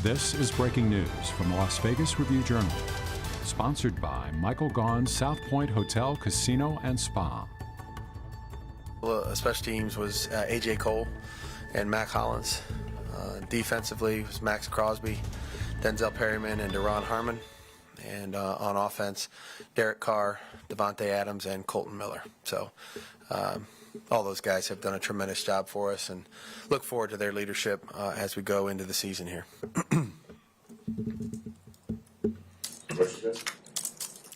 This is breaking news from the Las Vegas Review-Journal, sponsored by Michael Gaughan's South Point Hotel, Casino, and Spa. Well, special teams was A.J. Cole and Mac Hollins. Defensively was Max Crosby, Denzel Perryman, and Deron Harmon. And on offense, Derek Carr, Devontae Adams, and Colton Miller. So all those guys have done a tremendous job for us, and look forward to their leadership as we go into the season here.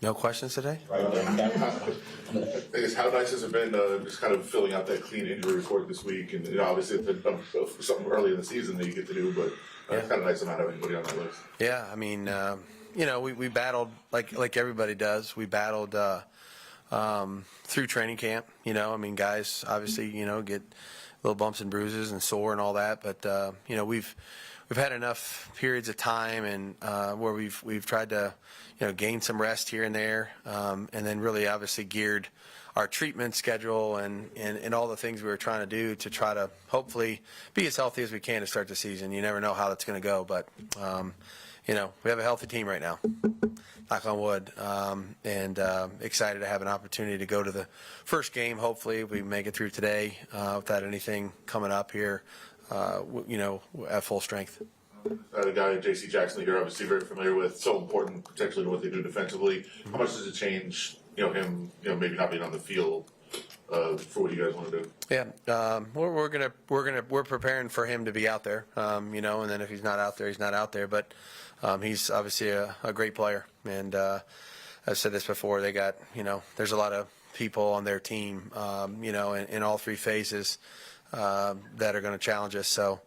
No questions today? I guess how nice has it been just kind of filling out that clean injury report this week? And obviously it's something early in the season that you get to do, but it's kind of nice to not have anybody on that list. Yeah, I mean, we battled like everybody does. We battled through training camp. Guys obviously get little bumps and bruises and sore and all that, but we've had enough periods of time and where we've tried to gain some rest here and there, and then really obviously geared our treatment schedule and all the things we were trying to do to try to hopefully be as healthy as we can to start the season. You never know how that's going to go, but we have a healthy team right now, knock on wood, and excited to have an opportunity to go to the first game. Hopefully we make it through today without anything coming up here, at full strength. The guy, J.C. Jackson, you're obviously very familiar with, so important potentially to what they do defensively. How much does it change, him, maybe not being on the field for what you guys want to do? Yeah, we're preparing for him to be out there, and then if he's not out there, he's not out there. But he's obviously a great player, and I've said this before. They got, there's a lot of people on their team, in all three phases that are going to challenge us. So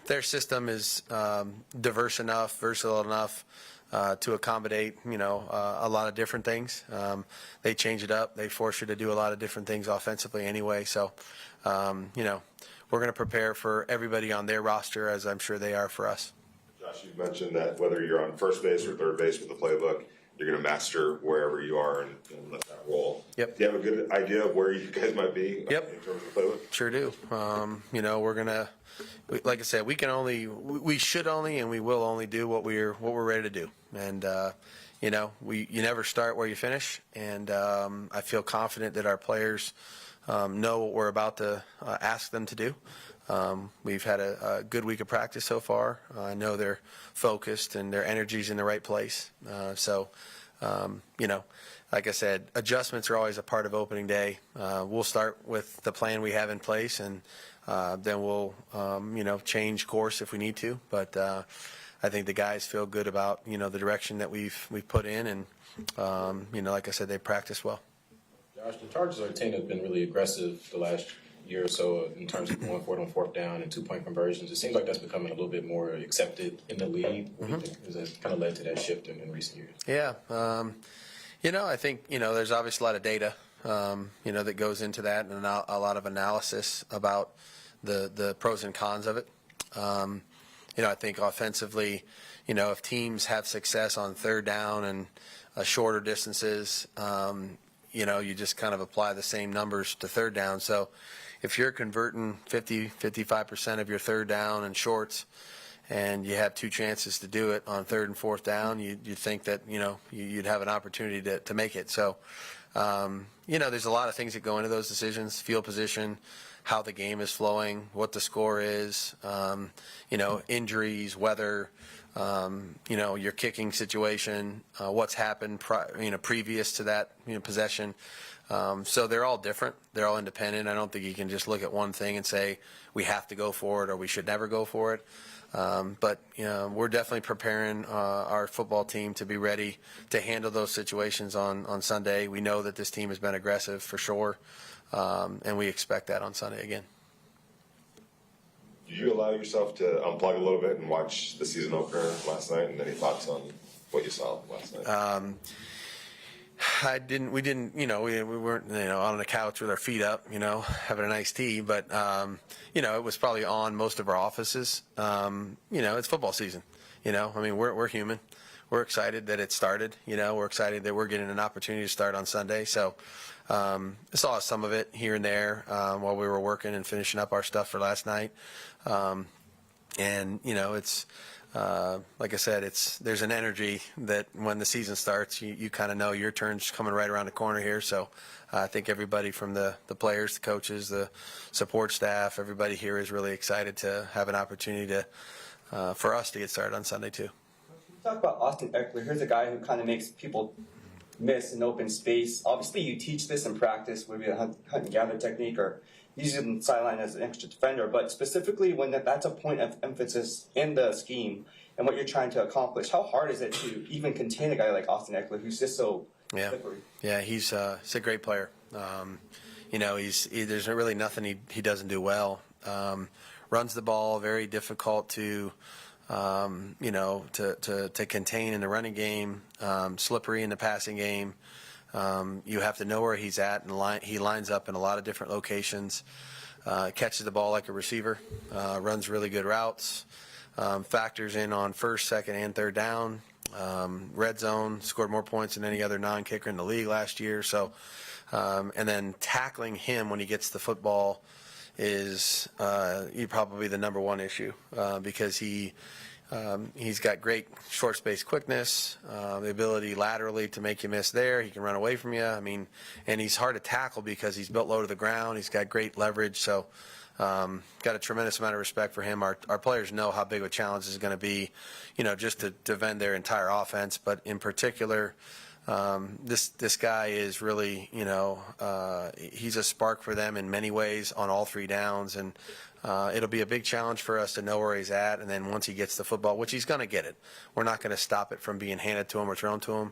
their system is diverse enough, versatile enough to accommodate, a lot of different things. They change it up. They force you to do a lot of different things offensively anyway. So, we're going to prepare for everybody on their roster, as I'm sure they are for us. Josh, you mentioned that whether you're on first base or third base with the playbook, you're going to master wherever you are and let that roll. Yep. Do you have a good idea of where you guys might be Yep. in terms of the playbook? Sure do. We're going to, like I said, we should only and we will only do what we're ready to do. And, you never start where you finish. And I feel confident that our players know what we're about to ask them to do. We've had a good week of practice so far. I know they're focused and their energy's in the right place. Like I said, adjustments are always a part of opening day. We'll start with the plan we have in place, and then we'll, change course if we need to. But I think the guys feel good about, the direction that we've put in, and, like I said, they practice well. Josh, the Chargers are a team that's been really aggressive the last year or so in terms of going for it on fourth down and 2-point conversions. It seems like that's becoming a little bit more accepted in the league. What do you think has kind of led to that shift in recent years? Yeah. I think, there's obviously a lot of data, that goes into that, and a lot of analysis about the pros and cons of it. I think offensively, if teams have success on third down and shorter distances, you just kind of apply the same numbers to third down. So if you're converting 55% of your third down and shorts, and you have two chances to do it on third and fourth down, you'd think that, you'd have an opportunity to make it. So, there's a lot of things that go into those decisions: field position, how the game is flowing, what the score is, injuries, weather, your kicking situation, what's happened, previous to that, possession. So they're all different. They're all independent. I don't think you can just look at one thing and say we have to go for it or we should never go for it. But we're definitely preparing our football team to be ready to handle those situations on Sunday. We know that this team has been aggressive for sure, and we expect that on Sunday again. Did you allow yourself to unplug a little bit and watch the season opener last night? And any thoughts on what you saw last night? I didn't. We didn't. We weren't. On the couch with our feet up. Having a nice tea. But it was probably on most of our offices. It's football season. We're human. We're excited that it started. We're excited that we're getting an opportunity to start on Sunday. So I saw some of it here and there while we were working and finishing up our stuff for last night. It's like I said, there's an energy that when the season starts, you kind of know your turn's coming right around the corner here. So I think everybody from the players, the coaches, the support staff, everybody here is really excited to have an opportunity to for us to get started on Sunday too. Talk about Austin Eckler. Here's a guy who kind of makes people miss an open space. Obviously, you teach this in practice, maybe a hunt and gather technique, or using the sideline as an extra defender. But specifically, when that's a point of emphasis in the scheme and what you're trying to accomplish, how hard is it to even contain a guy like Austin Eckler, who's just so slippery? Yeah, he's a great player. There's really nothing he doesn't do well. Runs the ball, very difficult to contain in the running game, slippery in the passing game. You have to know where he's at, and he lines up in a lot of different locations. Catches the ball like a receiver, runs really good routes, factors in on first, second, and third down. Red zone, scored more points than any other non-kicker in the league last year. So, and then tackling him when he gets the football is probably the number one issue because he's got great short space quickness, the ability laterally to make you miss there. He can run away from you. And he's hard to tackle because he's built low to the ground. He's got great leverage. So got a tremendous amount of respect for him. Our players know how big of a challenge this is going to be, just to defend their entire offense. But in particular, this guy is really, he's a spark for them in many ways on all three downs, and it'll be a big challenge for us to know where he's at. And then once he gets the football, which he's going to get it, we're not going to stop it from being handed to him or thrown to him.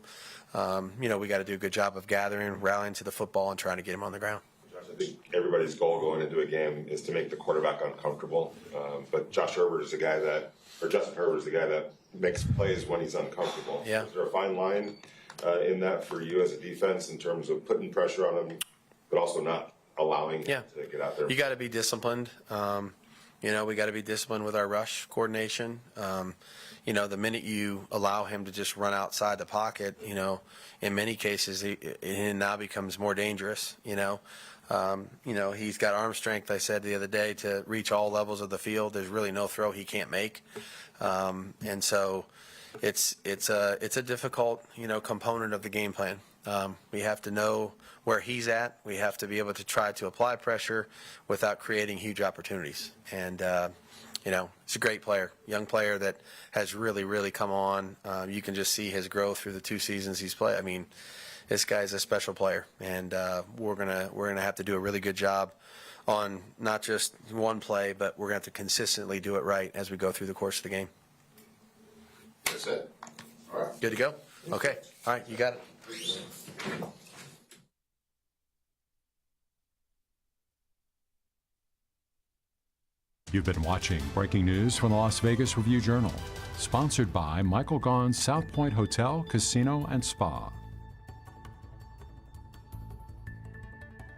We got to do a good job of gathering, rallying to the football, and trying to get him on the ground. I think everybody's goal going into a game is to make the quarterback uncomfortable. But Justin Herbert is the guy that makes plays when he's uncomfortable. Yeah. Is there a fine line in that for you as a defense in terms of putting pressure on him, but also not allowing him to get out there? You got to be disciplined. We got to be disciplined with our rush coordination. The minute you allow him to just run outside the pocket, in many cases, it now becomes more dangerous. He's got arm strength, I said the other day, to reach all levels of the field. There's really no throw he can't make. And so it's a difficult, component of the game plan. We have to know where he's at. We have to be able to try to apply pressure without creating huge opportunities. And, he's a great player, young player that has really, really come on. You can just see his growth through the 2 seasons he's played. This guy's a special player, and we're gonna have to do a really good job on not just one play, but we're gonna have to consistently do it right as we go through the course of the game. That's it. All right. Good to go? Okay. All right, you got it. You've been watching Breaking News from the Las Vegas Review-Journal, sponsored by Michael Gaughan's South Point Hotel, Casino, and Spa.